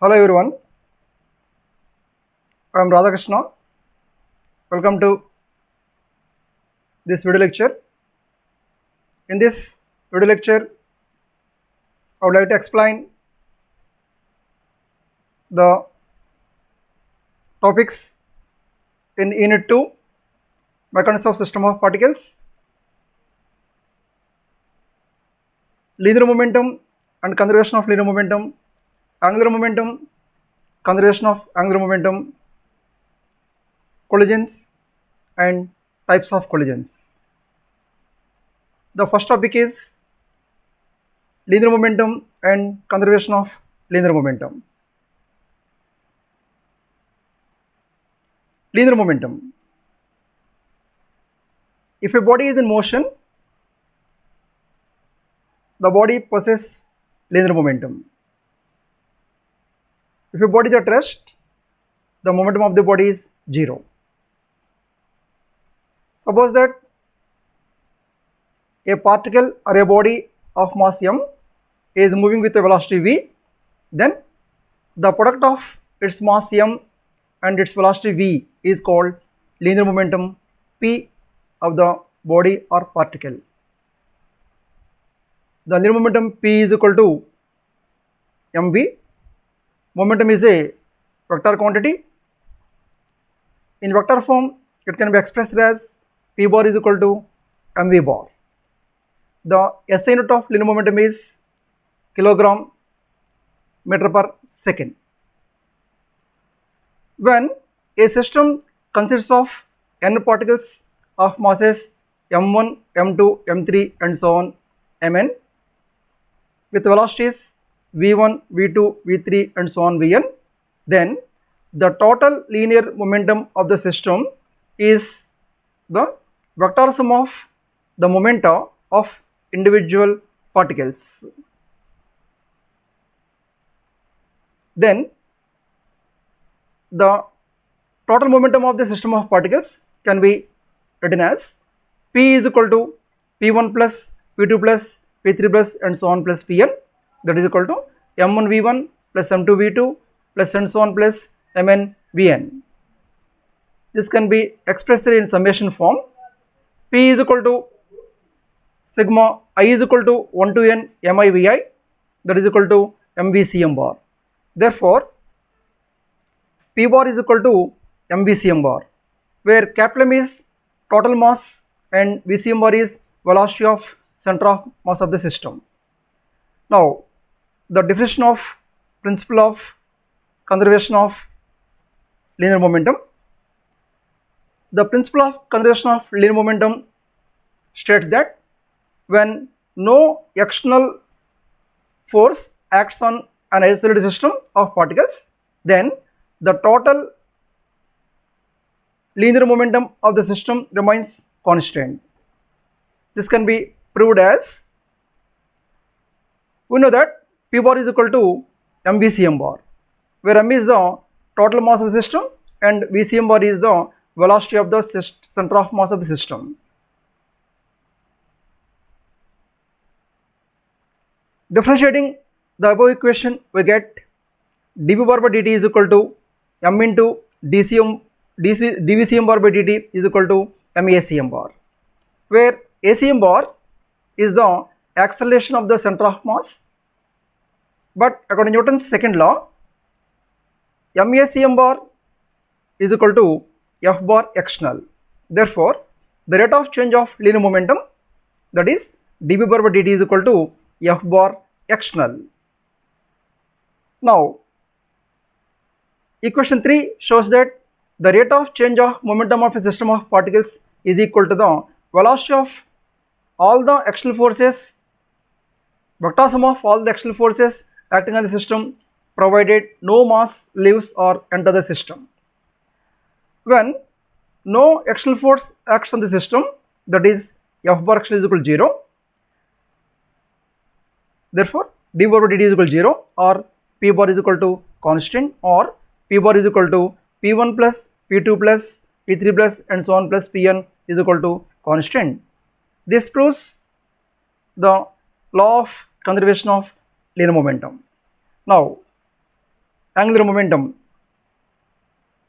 Hello everyone, I am Radhakrishna. Welcome to this video lecture. In this video lecture, I would like to explain the topics in Unit 2, Mechanics of System of Particles, linear momentum and conservation of linear momentum, angular momentum, conservation of angular momentum, collisions and types of collisions. The first topic is linear momentum and conservation of linear momentum. Linear momentum. If a body is in motion, the body possesses linear momentum. If a body is at rest, the momentum of the body is 0. Suppose that a particle or a body of mass m is moving with a velocity v, then the product of its mass m and its velocity v is called linear momentum p of the body or particle. The linear momentum p is equal to mv. Momentum is a vector quantity. In vector form, it can be expressed as p bar is equal to mv bar. The SI unit of linear momentum is kilogram meter per second. When a system consists of n particles of masses m1, m2, m3 and so on mn with velocities v1, v2, v3 and so on vn, then the total linear momentum of the system is the vector sum of the momenta of individual particles. Then the total momentum of the system of particles can be written as p is equal to p1 plus p2 plus p3 plus and so on plus pn, that is equal to m1 v1 plus m2 v2 plus and so on plus mn vn. This can be expressed in summation form. P is equal to sigma I is equal to 1 to n mi vi, that is equal to mvcm bar. Therefore, p bar is equal to mvcm bar, where capital M is total mass and vcm bar is velocity of center of mass of the system. Now, the definition of principle of conservation of linear momentum. The principle of conservation of linear momentum states that when no external force acts on an isolated system of particles, then the total linear momentum of the system remains constant. This can be proved as, we know that p bar is equal to mvcm bar, where m is the total mass of the system and vcm bar is the velocity of the center of mass of the system. Differentiating the above equation, we get dv bar by dt is equal to m into dvcm bar by dt is equal to macm bar, where acm bar is the acceleration of the center of mass, but according to Newton's second law, macm bar is equal to f bar external. Therefore, the rate of change of linear momentum, that is dv bar by dt is equal to f bar external. Now, equation 3 shows that the rate of change of momentum of a system of particles is equal to the velocity of all the external forces, vector sum of all the external forces acting on the system, provided no mass leaves or enter the system. When no external force acts on the system, that is f bar external is equal to 0, therefore d bar by dt is equal to 0, or p bar is equal to constant, or p bar is equal to p1 plus p2 plus p3 plus and so on plus pn is equal to constant. This proves the law of conservation of linear momentum. Now, angular momentum.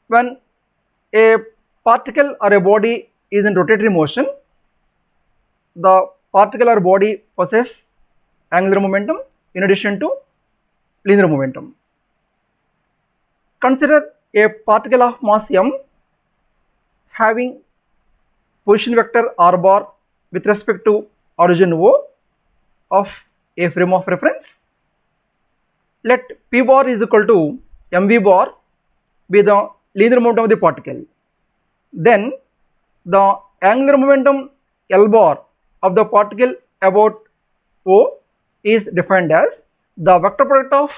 When a particle or a body is in rotatory motion, the particle or body possesses angular momentum in addition to linear momentum. Consider a particle of mass m having position vector r bar with respect to origin O of a frame of reference. Let p bar is equal to mv bar be the linear momentum of the particle. Then the angular momentum L bar of the particle about O is defined as the vector product of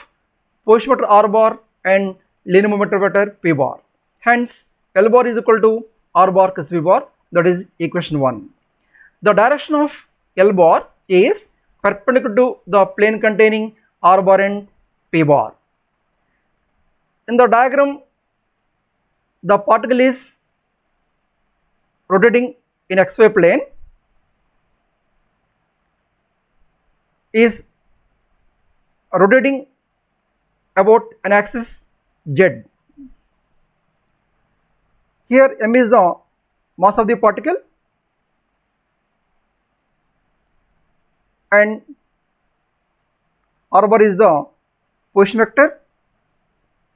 position vector r bar and linear momentum vector p bar. Hence L bar is equal to r bar plus p bar, that is equation 1. The direction of L bar is perpendicular to the plane containing r bar and p bar. In the diagram, the particle is rotating in xy plane, is rotating about an axis z. Here m is the mass of the particle and r bar is the position vector,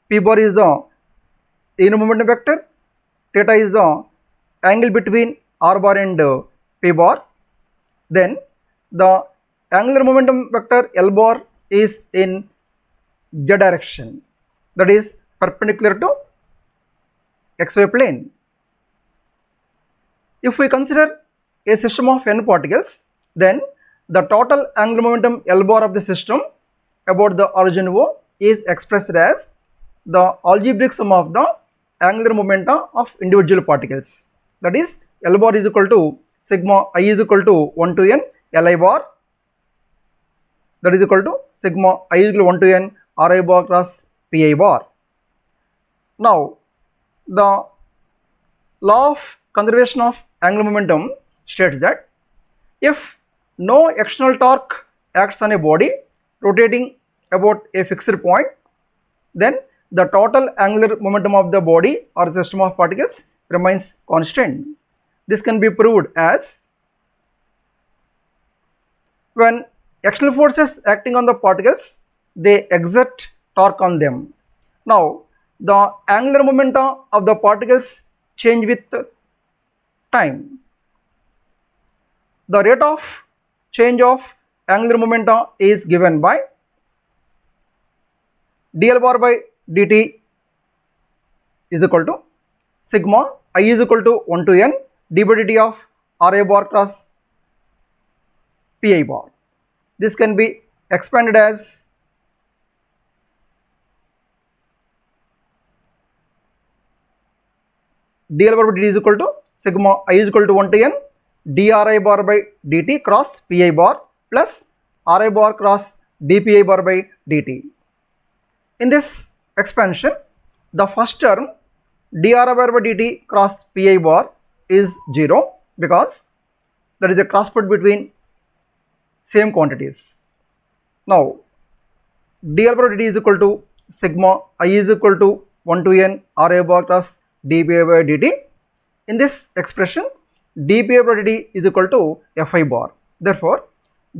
p bar is the linear momentum vector, theta is the angle between r bar and p bar. Then the angular momentum vector L bar is in z direction, that is perpendicular to xy plane. If we consider a system of n particles, then the total angular momentum L bar of the system about the origin O is expressed as the algebraic sum of the angular momenta of individual particles, that is L bar is equal to sigma I is equal to 1 to n Li bar, that is equal to sigma I is equal to 1 to n Ri bar cross Pi bar. Now the law of conservation of angular momentum states that if no external torque acts on a body rotating about a fixed point, then the total angular momentum of the body or system of particles remains constant. This can be proved as when external forces acting on the particles, they exert torque on them. Now the angular momentum of the particles change with time. The rate of change of angular momentum is given by dl bar by dt is equal to sigma I is equal to 1 to n d by dt of Ra bar cross Pi bar. This can be expanded as dl bar by dt is equal to sigma I is equal to 1 to n dri bar by dt cross Pi bar plus Ri bar cross dpi bar by dt. In this expansion, the first term dri bar by dt cross Pi bar is 0 because there is a cross product between same quantities. Now dl bar by dt is equal to sigma I is equal to 1 to n Ra bar cross dpi by dt. In this expression, dpi by dt is equal to fi bar. Therefore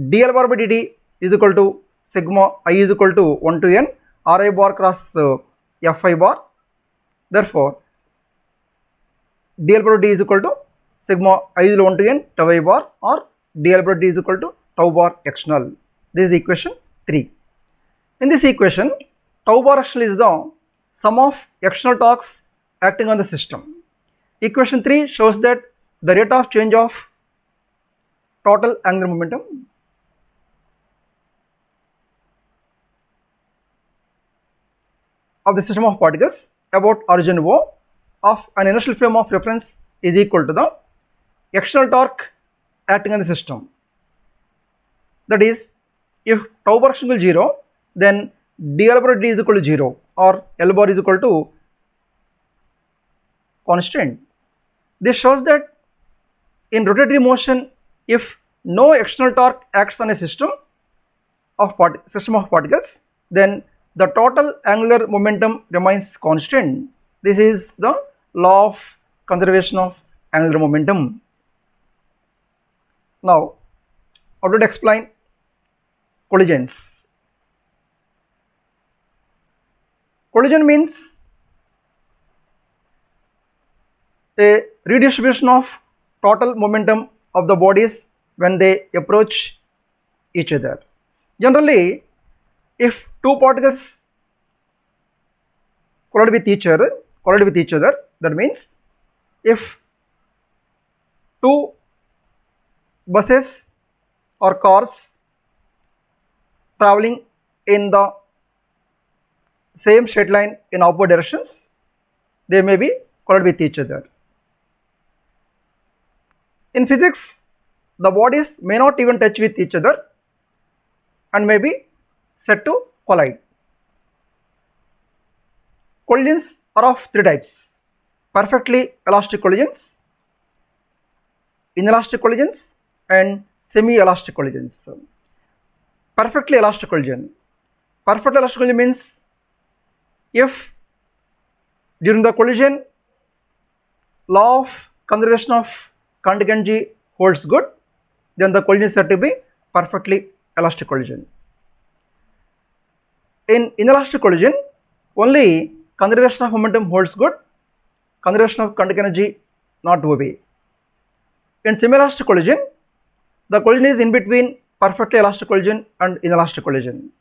dl bar by dt is equal to sigma I is equal to 1 to n Ra bar cross fi bar. Therefore dl bar by dt is equal to sigma I is equal to 1 to n tau I bar or dl bar by dt is equal to tau bar external. This is equation 3. In this equation, tau bar external is the sum of external torques acting on the system. Equation 3 shows that the rate of change of total angular momentum of the system of particles about origin O of an inertial frame of reference is equal to the external torque acting on the system. That is, if tau bar external is 0, then dl bar dt is equal to 0 or L bar is equal to constant. This shows that in rotatory motion, if no external torque acts on a system of particles, then the total angular momentum remains constant. This is the law of conservation of angular momentum. Now, how to explain collisions? Collision means a redistribution of total momentum of the bodies when they approach each other. Generally, if two particles collide with each other, that means if two buses or cars traveling in the same straight line in opposite directions, they may be collide with each other. In physics, the bodies may not even touch with each other and may be said to collide. Collisions are of three types: perfectly elastic collisions, inelastic collisions, and semi-elastic collisions. Perfectly elastic collision. Perfectly elastic collision means if during the collision law of conservation of contingency holds good, then the collision is said to be perfectly elastic collision. In inelastic collision, only conservation of momentum holds good, conservation of kinetic energy not obey. In semi-elastic collision, the collision is in between perfectly elastic collision and inelastic collision.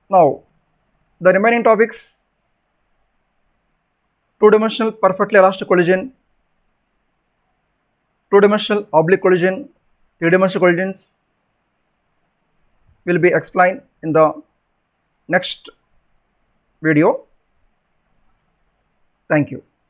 Now, the remaining topics: two-dimensional perfectly elastic collision, two-dimensional oblique collision, three-dimensional collisions will be explained in the next video. Thank you.